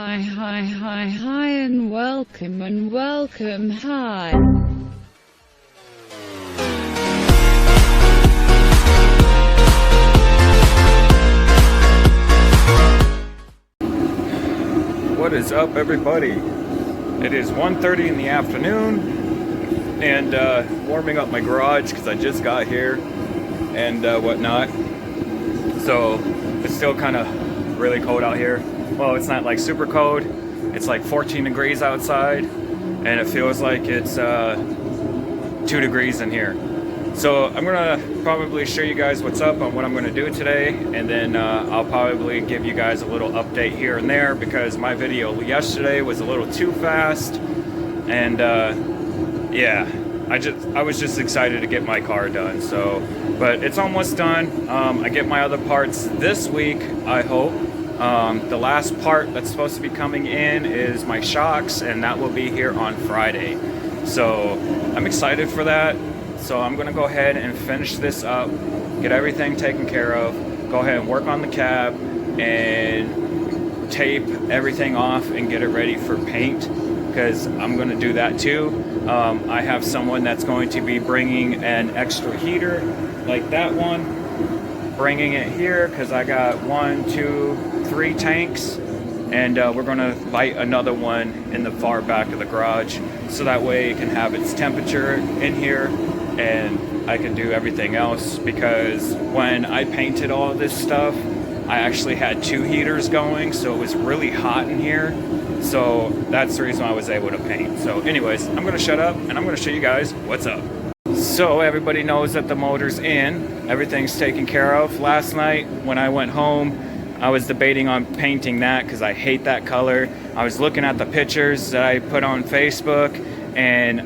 Hi, and welcome, hi. What is up, everybody? It is 1:30 in the afternoon, and warming up my garage because I just got here and whatnot. So it's still kind of really cold out here. Well, it's not like super cold. It's like 14 degrees outside, and it feels like it's 2 degrees in here. So I'm gonna probably show you guys what's up on what I'm gonna do today, and then I'll probably give you guys a little update here and there because my video yesterday was a little too fast, and yeah, I was just excited to get my car done. So, but it's almost done. I get my other parts this week, I hope. The last part that's supposed to be coming in is my shocks, and that will be here on Friday. So I'm excited for that. So I'm gonna go ahead and finish this up, get everything taken care of, go ahead and work on the cab and tape everything off and get it ready for paint, because I'm gonna do that too. I have someone that's going to be bringing an extra heater like that one, bringing it here because I got 1, 2, 3 tanks, and we're gonna light another one in the far back of the garage so that way it can have its temperature in here and I can do everything else, because when I painted all of this stuff I actually had 2 heaters going, so it was really hot in here. So that's the reason I was able to paint. So anyways, I'm gonna shut up and I'm gonna show you guys what's up. So everybody knows that the motor's in, everything's taken care of. Last night when I went home, I was debating on painting that because I hate that color. I was looking at the pictures that I put on Facebook and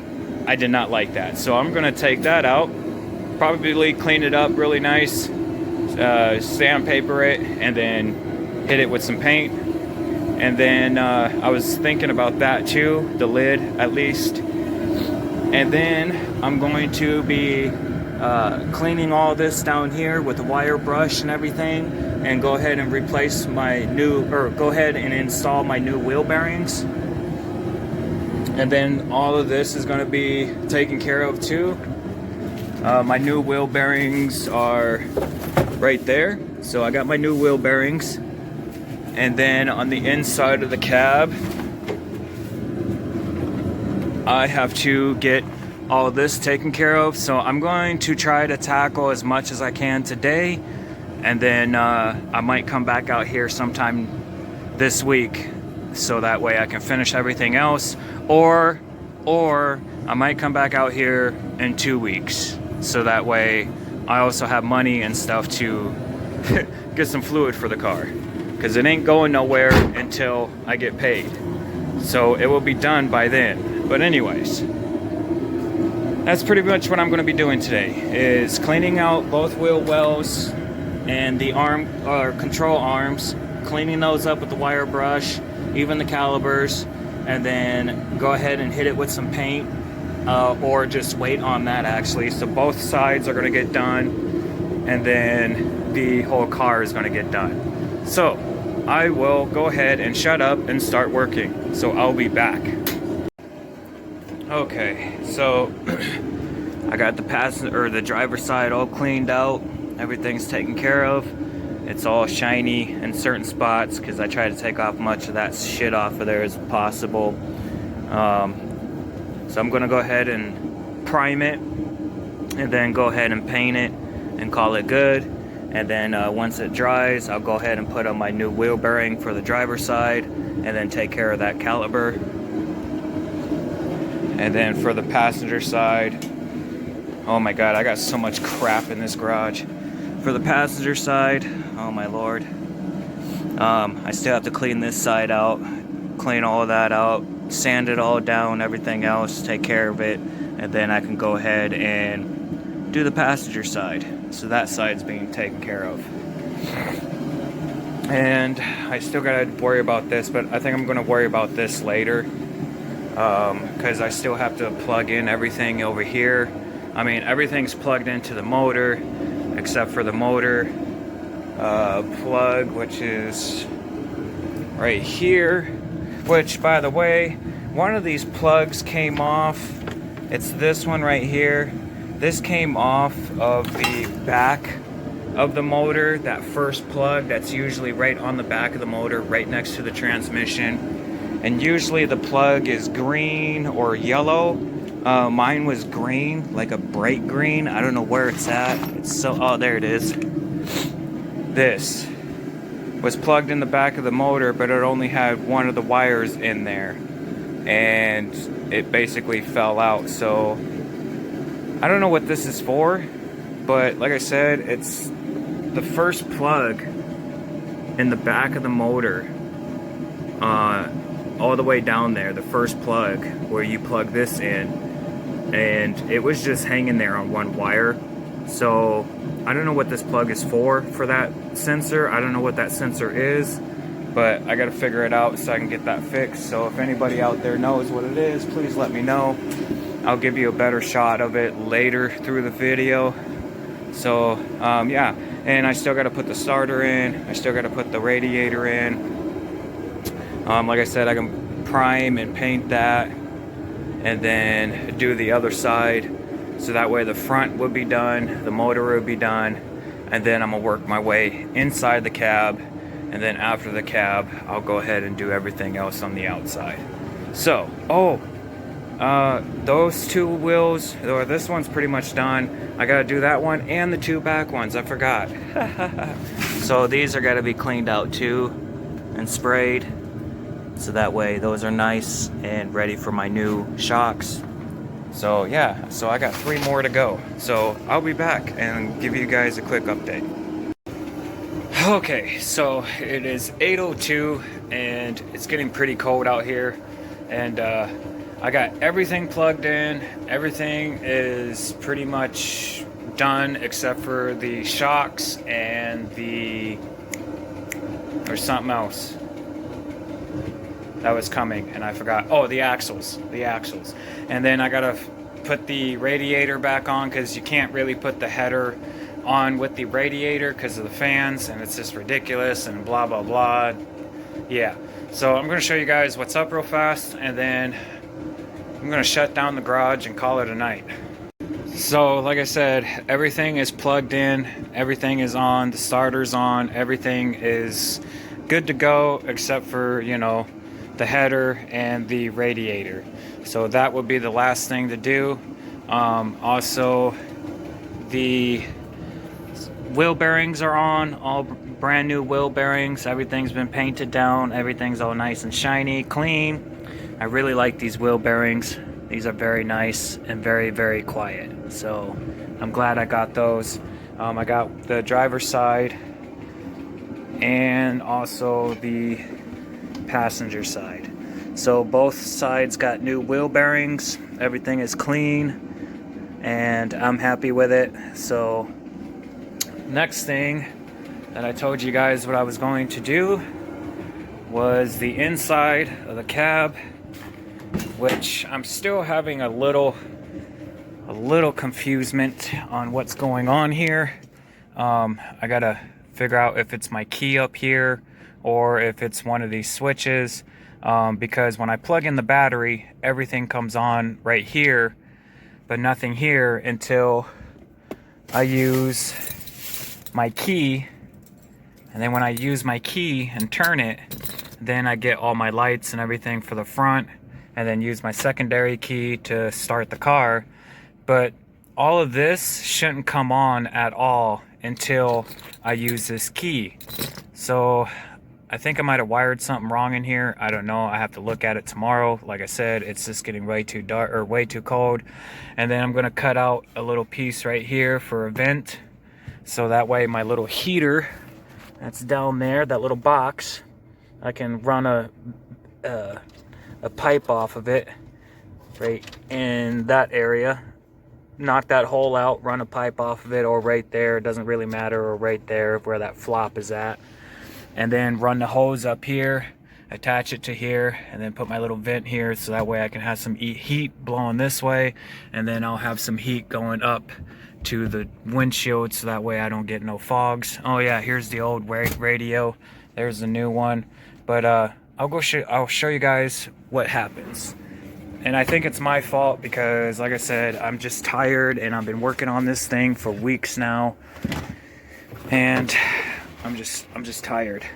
I did not like that. So I'm gonna take that out, probably clean it up really nice, sandpaper it, and then hit it with some paint. And then I was thinking about that too, the lid at least. And then I'm going to be cleaning all this down here with a wire brush and everything, and go ahead and replace my new, or go ahead and install my new wheel bearings. And then all of this is going to be taken care of too. My new wheel bearings are right there. So I got my new wheel bearings. And then on the inside of the cab, I have to get all of this taken care of. So I'm going to try to tackle as much as I can today. And then I might come back out here sometime this week, so that way I can finish everything else. Or I might come back out here in 2 weeks, so that way I also have money and stuff to get some fluid for the car, because it ain't going nowhere until I get paid. So it will be done by then. But anyways, that's pretty much what I'm going to be doing today, is cleaning out both wheel wells and the arm or control arms, cleaning those up with the wire brush, even the calipers, and then go ahead and hit it with some paint, or just wait on that actually. So both sides are going to get done, and then the whole car is going to get done. So I will go ahead and shut up and start working. So I'll be back. Okay, so I got the passenger or the driver's side all cleaned out. Everything's taken care of. It's all shiny in certain spots because I try to take off much of that shit off of there as possible. So I'm gonna go ahead and prime it, and then go ahead and paint it and call it good. And then once it dries, I'll go ahead and put on my new wheel bearing for the driver's side, and then take care of that caliper. And then for the passenger side, oh my god, I got so much crap in this garage. For the passenger side, oh my lord, I still have to clean this side out, clean all of that out, sand it all down, everything else, take care of it, and then I can go ahead and do the passenger side. So that side's being taken care of. And I still gotta worry about this, but I think I'm gonna worry about this later, because I still have to plug in everything over here. I mean, everything's plugged into the motor except for the motor plug, which is right here. which, by the way, one of these plugs came off. It's this one right here. This came off of the back of the motor, that first plug that's usually right on the back of the motor, right next to the transmission. And usually the plug is green or yellow. Mine was green, like a bright green. I don't know where it's at. It's so, oh, there it is. This was plugged in the back of the motor, but it only had one of the wires in there. And it basically fell out. So I don't know what this is for, but like I said, it's the first plug in the back of the motor, all the way down there, the first plug where you plug this in, and it was just hanging there on one wire. So I don't know what this plug is for that sensor. I don't know what that sensor is, but I got to figure it out so I can get that fixed. So if anybody out there knows what it is, please let me know. I'll give you a better shot of it later through the video. So yeah, and I still got to put the starter in. I still got to put the radiator in. Like I said, I can prime and paint that, and then do the other side. So that way the front would be done, the motor would be done, and then I'm gonna work my way inside the cab, and then after the cab, I'll go ahead and do everything else on the outside. So, those two wheels, or this one's pretty much done. I gotta do that one and the two back ones, I forgot. So these are gotta be cleaned out too and sprayed. So that way those are nice and ready for my new shocks. So yeah, so I got 3 more to go. So I'll be back and give you guys a quick update. Okay, so it is 8:02 and it's getting pretty cold out here. And I got everything plugged in. Everything is pretty much done except for the shocks and there's something else that was coming and I forgot. Oh, the axles. And then I gotta put the radiator back on, because you can't really put the header on with the radiator because of the fans, and it's just ridiculous and blah blah blah. Yeah, so I'm gonna show you guys what's up real fast, and then I'm gonna shut down the garage and call it a night. So like I said, everything is plugged in, everything is on, the starter's on, everything is good to go except for, you know, the header and the radiator. So that would be the last thing to do. Also, the wheel bearings are on, all brand new wheel bearings. Everything's been painted down, everything's all nice and shiny, clean. I really like these wheel bearings. These are very nice and very, very quiet. So I'm glad I got those. I got the driver's side and also the passenger side. So both sides got new wheel bearings. Everything is clean and I'm happy with it. So next thing that I told you guys what I was going to do was the inside of the cab, which I'm still having a little confusement on what's going on here. I gotta figure out if it's my key up here or if it's one of these switches, because when I plug in the battery, everything comes on right here, but nothing here until I use my key. And then when I use my key and turn it, then I get all my lights and everything for the front, and then use my secondary key to start the car. But all of this shouldn't come on at all until I use this key. So I think I might have wired something wrong in here. I don't know. I have to look at it tomorrow. Like I said, it's just getting way too dark or way too cold. And then I'm gonna cut out a little piece right here for a vent, so that way my little heater that's down there, that little box, I can run a pipe off of it right in that area. Knock that hole out, run a pipe off of it, or right there, it doesn't really matter, or right there where that flop is at. And then run the hose up here, attach it to here, and then put my little vent here, so that way I can have some heat blowing this way, and then I'll have some heat going up to the windshield, so that way I don't get no fogs. Oh yeah, here's the old radio. There's the new one. But I'll show you guys what happens. And I think it's my fault because, like I said, I'm just tired and I've been working on this thing for weeks now, and I'm just tired.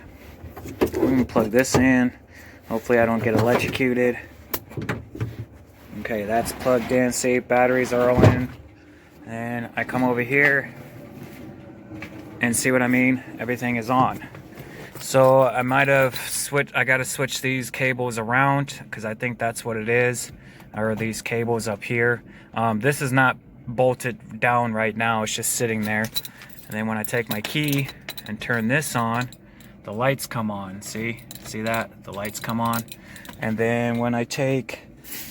I'm gonna plug this in. Hopefully I don't get electrocuted. Okay, that's plugged in. See, batteries are all in. And I come over here and see what I mean? Everything is on. So I might have switched. I gotta switch these cables around because I think that's what it is, or these cables up here. This is not bolted down right now, it's just sitting there. And then when I take my key and turn this on, the lights come on. See that? The lights come on. And then when I take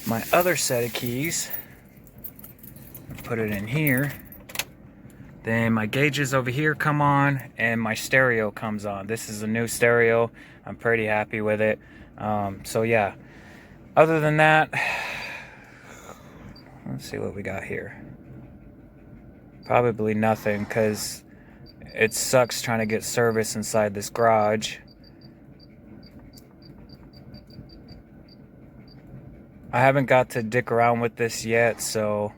my other set of keys and put it in here, then my gauges over here come on and my stereo comes on. This is a new stereo. I'm pretty happy with it. So yeah, other than that, let's see what we got here. Probably nothing, because it sucks trying to get service inside this garage. I haven't got to dick around with this yet, so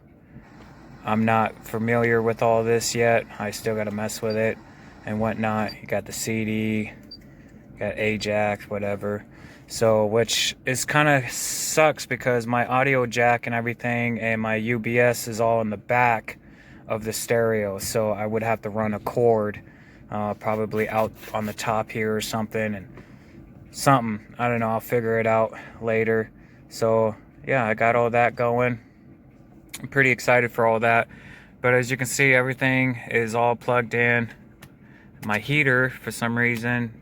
I'm not familiar with all this yet. I still got to mess with it and whatnot. You got the CD, got AJAX, whatever. So, which is kind of sucks because my audio jack and everything and my UBS is all in the back of the stereo. So I would have to run a cord probably out on the top here or something. And I don't know, I'll figure it out later. So yeah, I got all that going. I'm pretty excited for all that. But as you can see, everything is all plugged in. My heater, for some reason,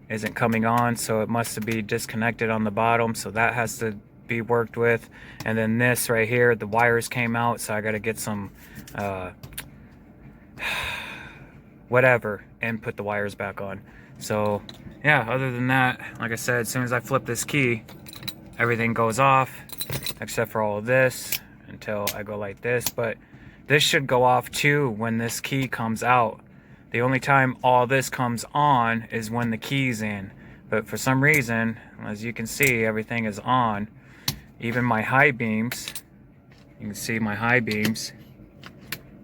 isn't coming on, so it must be disconnected on the bottom, so that has to be worked with. And then this right here, the wires came out, so I got to get some whatever and put the wires back on. So yeah, other than that, like I said, as soon as I flip this key, everything goes off except for all of this until I go like this. But this should go off too when this key comes out. The only time all this comes on is when the key's in. But for some reason, as you can see, everything is on. Even my high beams, you can see my high beams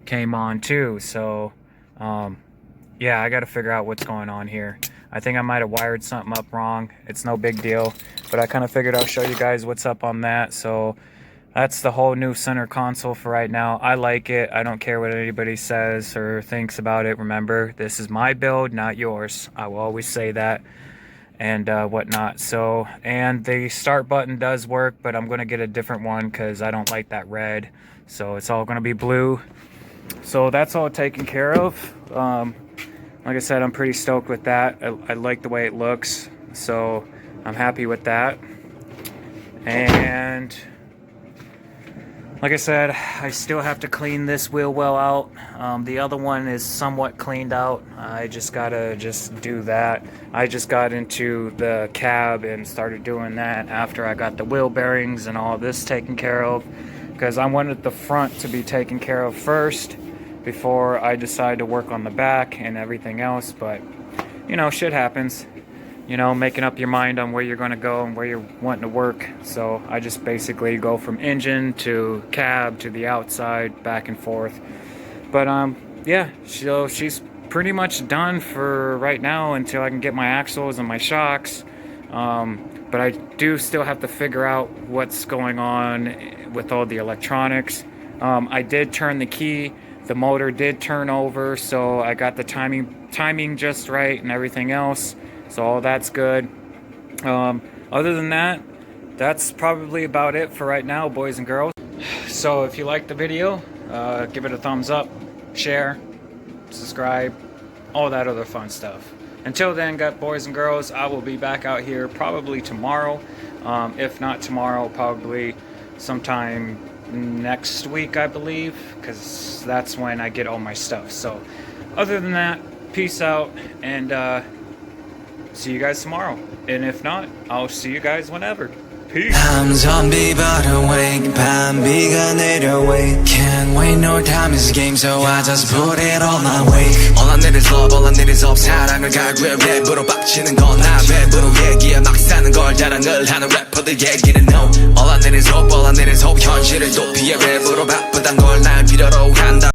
came on too. So yeah, I got to figure out what's going on here. I think I might have wired something up wrong. It's no big deal, but I kind of figured I'll show you guys what's up on that. So that's the whole new center console for right now. I like it. I don't care what anybody says or thinks about it. Remember, this is my build, not yours. I will always say that and whatnot. So, and the start button does work, but I'm going to get a different one because I don't like that red. So it's all going to be blue. So that's all taken care of. Like I said, I'm pretty stoked with that. I like the way it looks. So I'm happy with that. And like I said, I still have to clean this wheel well out. The other one is somewhat cleaned out. I just gotta do that. I just got into the cab and started doing that after I got the wheel bearings and all this taken care of, because I wanted the front to be taken care of first before I decide to work on the back and everything else. But you know, shit happens. You know, making up your mind on where you're going to go and where you're wanting to work. So I just basically go from engine to cab to the outside, back and forth. But yeah, so she's pretty much done for right now until I can get my axles and my shocks. But I do still have to figure out what's going on with all the electronics. I did turn the key. The motor did turn over, so I got the timing just right and everything else. So all that's good. Other than that, that's probably about it for right now, boys and girls. So if you liked the video, give it a thumbs up, share, subscribe, all that other fun stuff. Until then, boys and girls, I will be back out here probably tomorrow. If not tomorrow, probably sometime next week, I believe, because that's when I get all my stuff. So other than that, peace out, and see you guys tomorrow. And if not, I'll see you guys whenever. Peace. I'm zombie but awake, 밤비가 내려wake. Can't wait, no time is a game, so I just put it all my way. All I need is love, all I need is up. 사랑을 갈구해 랩으로 빡치는 건 나 랩으로 얘기해 막 사는 거. 자랑을 하는 래퍼들 얘기는 no All I need is hope, all I need is hope 현실을 도피해 랩으로 바쁘단 걸 날 필요로 한다